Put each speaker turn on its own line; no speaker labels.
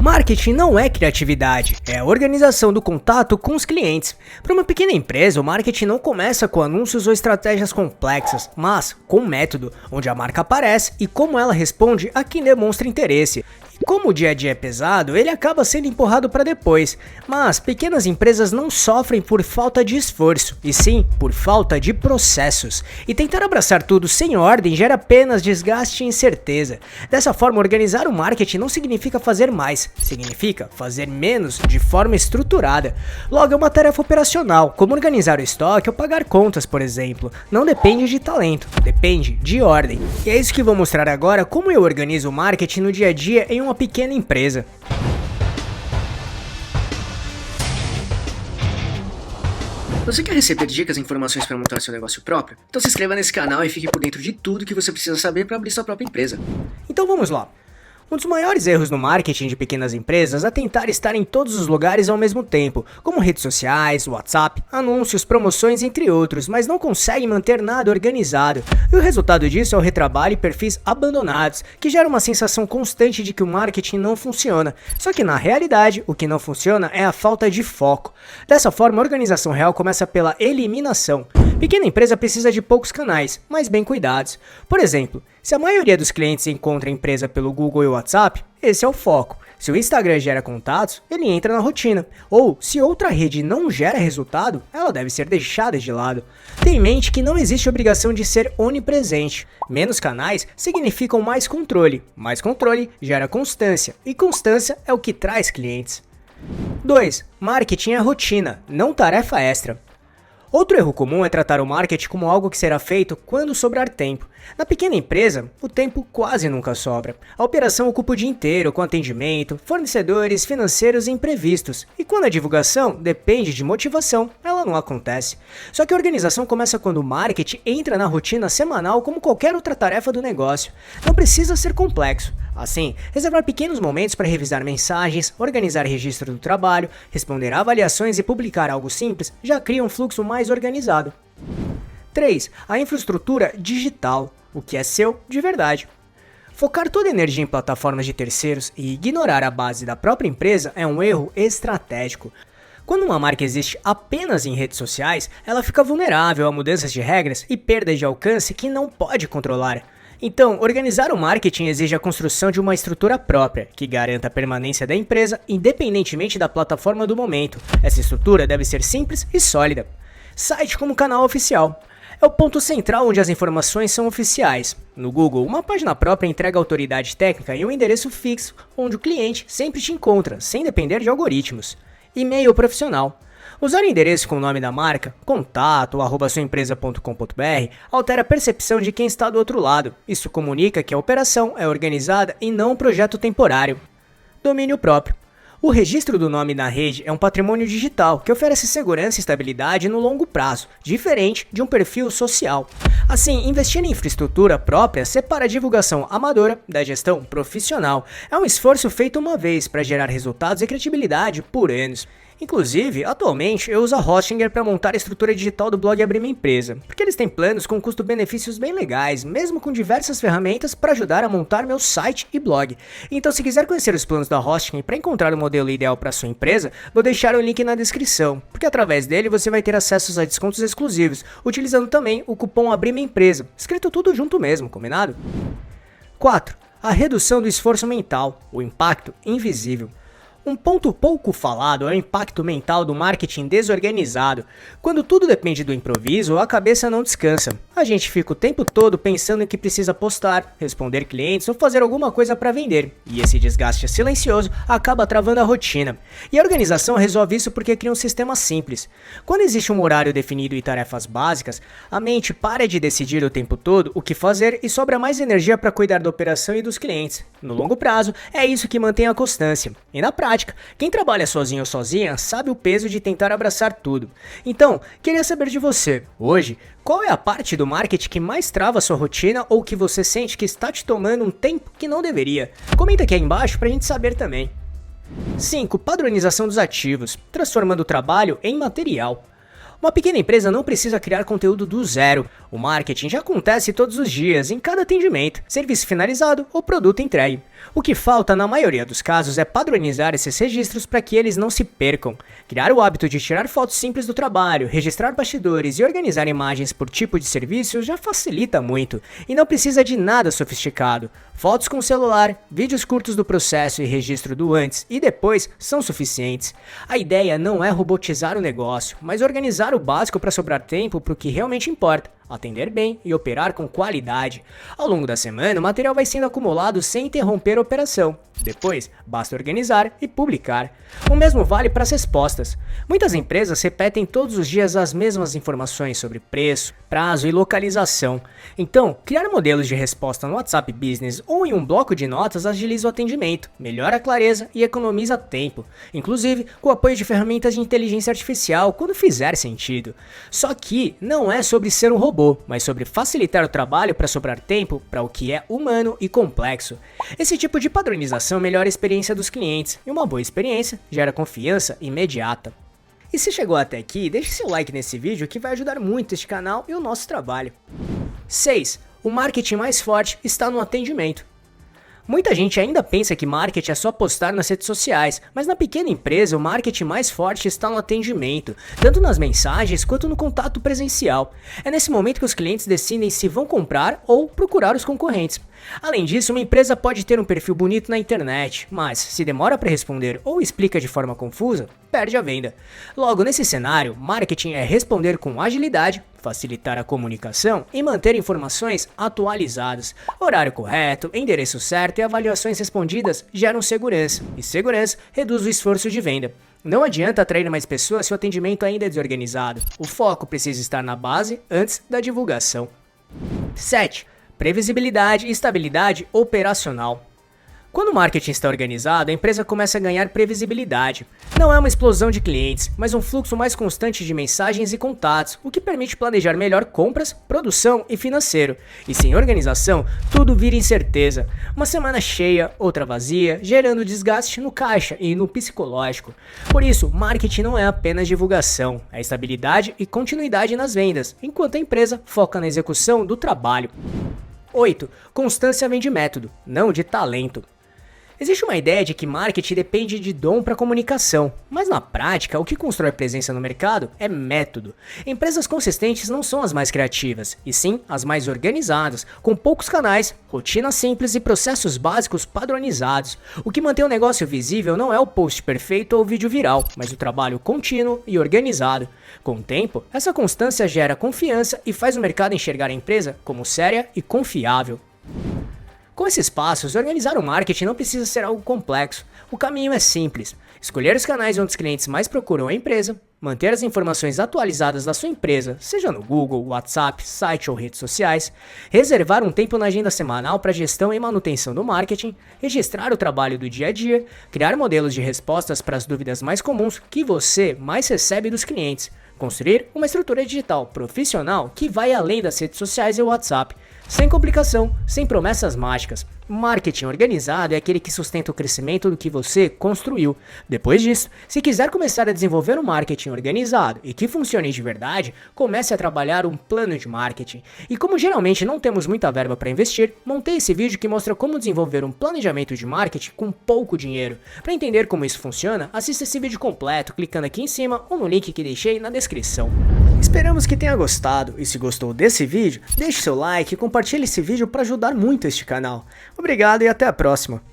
Marketing não é criatividade, é a organização do contato com os clientes. Para uma pequena empresa, o marketing não começa com anúncios ou estratégias complexas, mas com um método, onde a marca aparece e como ela responde a quem demonstra interesse. Como o dia a dia é pesado, ele acaba sendo empurrado para depois, mas pequenas empresas não sofrem por falta de esforço, e sim por falta de processos. E tentar abraçar tudo sem ordem gera apenas desgaste e incerteza. Dessa forma, organizar o marketing não significa fazer mais, significa fazer menos de forma estruturada. Logo, é uma tarefa operacional, como organizar o estoque ou pagar contas, por exemplo. Não depende de talento, depende de ordem. E é isso que vou mostrar agora como eu organizo o marketing no dia a dia em uma pequena empresa.
Você quer receber dicas e informações para montar seu negócio próprio? Então se inscreva nesse canal e fique por dentro de tudo que você precisa saber para abrir sua própria empresa.
Então vamos lá. Um dos maiores erros no marketing de pequenas empresas é tentar estar em todos os lugares ao mesmo tempo, como redes sociais, WhatsApp, anúncios, promoções, entre outros, mas não consegue manter nada organizado. E o resultado disso é o retrabalho e perfis abandonados, que gera uma sensação constante de que o marketing não funciona. Só que na realidade, o que não funciona é a falta de foco. Dessa forma, a organização real começa pela eliminação. Pequena empresa precisa de poucos canais, mas bem cuidados. Por exemplo, se a maioria dos clientes encontra a empresa pelo Google e WhatsApp, esse é o foco. Se o Instagram gera contatos, ele entra na rotina. Ou, se outra rede não gera resultado, ela deve ser deixada de lado. Tenha em mente que não existe obrigação de ser onipresente. Menos canais significam mais controle. Mais controle gera constância. E constância é o que traz clientes. 2. Marketing é rotina, não tarefa extra. Outro erro comum é tratar o marketing como algo que será feito quando sobrar tempo. Na pequena empresa, o tempo quase nunca sobra. A operação ocupa o dia inteiro com atendimento, fornecedores, financeiros e imprevistos. E quando a divulgação depende de motivação, ela não acontece. Só que a organização começa quando o marketing entra na rotina semanal como qualquer outra tarefa do negócio. Não precisa ser complexo. Assim, reservar pequenos momentos para revisar mensagens, organizar registro do trabalho, responder a avaliações e publicar algo simples já cria um fluxo mais organizado. 3. A infraestrutura digital, o que é seu de verdade. Focar toda a energia em plataformas de terceiros e ignorar a base da própria empresa é um erro estratégico. Quando uma marca existe apenas em redes sociais, ela fica vulnerável a mudanças de regras e perdas de alcance que não pode controlar. Então, organizar o marketing exige a construção de uma estrutura própria, que garanta a permanência da empresa independentemente da plataforma do momento. Essa estrutura deve ser simples e sólida. Site como canal oficial. É o ponto central onde as informações são oficiais. No Google, uma página própria entrega autoridade técnica e um endereço fixo, onde o cliente sempre te encontra, sem depender de algoritmos. E-mail profissional. Usar o endereço com o nome da marca, contato ou @suaempresa.com.br, altera a percepção de quem está do outro lado. Isso comunica que a operação é organizada e não um projeto temporário. Domínio próprio. O registro do nome na rede é um patrimônio digital que oferece segurança e estabilidade no longo prazo, diferente de um perfil social. Assim, investir em infraestrutura própria separa a divulgação amadora da gestão profissional. É um esforço feito uma vez para gerar resultados e credibilidade por anos. Inclusive, atualmente eu uso a Hostinger para montar a estrutura digital do blog Abrir Minha Empresa, porque eles têm planos com custo-benefícios bem legais, mesmo com diversas ferramentas para ajudar a montar meu site e blog. Então, se quiser conhecer os planos da Hostinger para encontrar o modelo ideal para sua empresa, vou deixar o link na descrição, porque através dele você vai ter acesso a descontos exclusivos, utilizando também o cupom Abrir Minha Empresa, escrito tudo junto mesmo, combinado? 4. A redução do esforço mental, o impacto invisível. Um ponto pouco falado é o impacto mental do marketing desorganizado. Quando tudo depende do improviso, a cabeça não descansa. A gente fica o tempo todo pensando em que precisa postar, responder clientes ou fazer alguma coisa para vender. E esse desgaste silencioso acaba travando a rotina. E a organização resolve isso porque cria um sistema simples. Quando existe um horário definido e tarefas básicas, a mente para de decidir o tempo todo o que fazer e sobra mais energia para cuidar da operação e dos clientes. No longo prazo, é isso que mantém a constância. E na prática, quem trabalha sozinho ou sozinha sabe o peso de tentar abraçar tudo. Então, queria saber de você, hoje, qual é a parte do marketing que mais trava a sua rotina ou que você sente que está te tomando um tempo que não deveria? Comenta aqui embaixo pra gente saber também. 5. Padronização dos ativos, transformando o trabalho em material. Uma pequena empresa não precisa criar conteúdo do zero. O marketing já acontece todos os dias, em cada atendimento, serviço finalizado ou produto entregue. O que falta na maioria dos casos é padronizar esses registros para que eles não se percam. Criar o hábito de tirar fotos simples do trabalho, registrar bastidores e organizar imagens por tipo de serviço já facilita muito, e não precisa de nada sofisticado. Fotos com celular, vídeos curtos do processo e registro do antes e depois são suficientes. A ideia não é robotizar o negócio, mas organizar o básico para sobrar tempo para o que realmente importa. Atender bem e operar com qualidade. Ao longo da semana, o material vai sendo acumulado sem interromper a operação. Depois, basta organizar e publicar. O mesmo vale para as respostas. Muitas empresas repetem todos os dias as mesmas informações sobre preço, prazo e localização. Então, criar modelos de resposta no WhatsApp Business ou em um bloco de notas agiliza o atendimento, melhora a clareza e economiza tempo, inclusive com o apoio de ferramentas de inteligência artificial quando fizer sentido. Só que não é sobre ser um robô, mas sobre facilitar o trabalho para sobrar tempo para o que é humano e complexo. Esse tipo de padronização melhora a experiência dos clientes, e uma boa experiência gera confiança imediata. E se chegou até aqui, deixe seu like nesse vídeo que vai ajudar muito este canal e o nosso trabalho. 6. O marketing mais forte está no atendimento. Muita gente ainda pensa que marketing é só postar nas redes sociais, mas na pequena empresa o marketing mais forte está no atendimento, tanto nas mensagens quanto no contato presencial. É nesse momento que os clientes decidem se vão comprar ou procurar os concorrentes. Além disso, uma empresa pode ter um perfil bonito na internet, mas se demora para responder ou explica de forma confusa, perde a venda. Logo, nesse cenário, marketing é responder com agilidade, facilitar a comunicação e manter informações atualizadas. Horário correto, endereço certo e avaliações respondidas geram segurança, e segurança reduz o esforço de venda. Não adianta atrair mais pessoas se o atendimento ainda é desorganizado. O foco precisa estar na base antes da divulgação. 7. Previsibilidade e estabilidade operacional. Quando o marketing está organizado, a empresa começa a ganhar previsibilidade. Não é uma explosão de clientes, mas um fluxo mais constante de mensagens e contatos, o que permite planejar melhor compras, produção e financeiro. E sem organização, tudo vira incerteza. Uma semana cheia, outra vazia, gerando desgaste no caixa e no psicológico. Por isso, marketing não é apenas divulgação, é estabilidade e continuidade nas vendas, enquanto a empresa foca na execução do trabalho. 8. Constância vem de método, não de talento. Existe uma ideia de que marketing depende de dom para comunicação, mas na prática o que constrói presença no mercado é método. Empresas consistentes não são as mais criativas, e sim as mais organizadas, com poucos canais, rotinas simples e processos básicos padronizados. O que mantém o negócio visível não é o post perfeito ou o vídeo viral, mas o trabalho contínuo e organizado. Com o tempo, essa constância gera confiança e faz o mercado enxergar a empresa como séria e confiável. Com esses passos, organizar o marketing não precisa ser algo complexo. O caminho é simples. Escolher os canais onde os clientes mais procuram a empresa, manter as informações atualizadas da sua empresa, seja no Google, WhatsApp, site ou redes sociais, reservar um tempo na agenda semanal para gestão e manutenção do marketing, registrar o trabalho do dia a dia, criar modelos de respostas para as dúvidas mais comuns que você mais recebe dos clientes, construir uma estrutura digital profissional que vai além das redes sociais e o WhatsApp, sem complicação, sem promessas mágicas. Marketing organizado é aquele que sustenta o crescimento do que você construiu. Depois disso, se quiser começar a desenvolver um marketing organizado e que funcione de verdade, comece a trabalhar um plano de marketing. E como geralmente não temos muita verba para investir, montei esse vídeo que mostra como desenvolver um planejamento de marketing com pouco dinheiro. Para entender como isso funciona, assista esse vídeo completo clicando aqui em cima ou no link que deixei na descrição. Esperamos que tenha gostado, e se gostou desse vídeo, deixe seu like e compartilhe esse vídeo para ajudar muito este canal. Obrigado e até a próxima!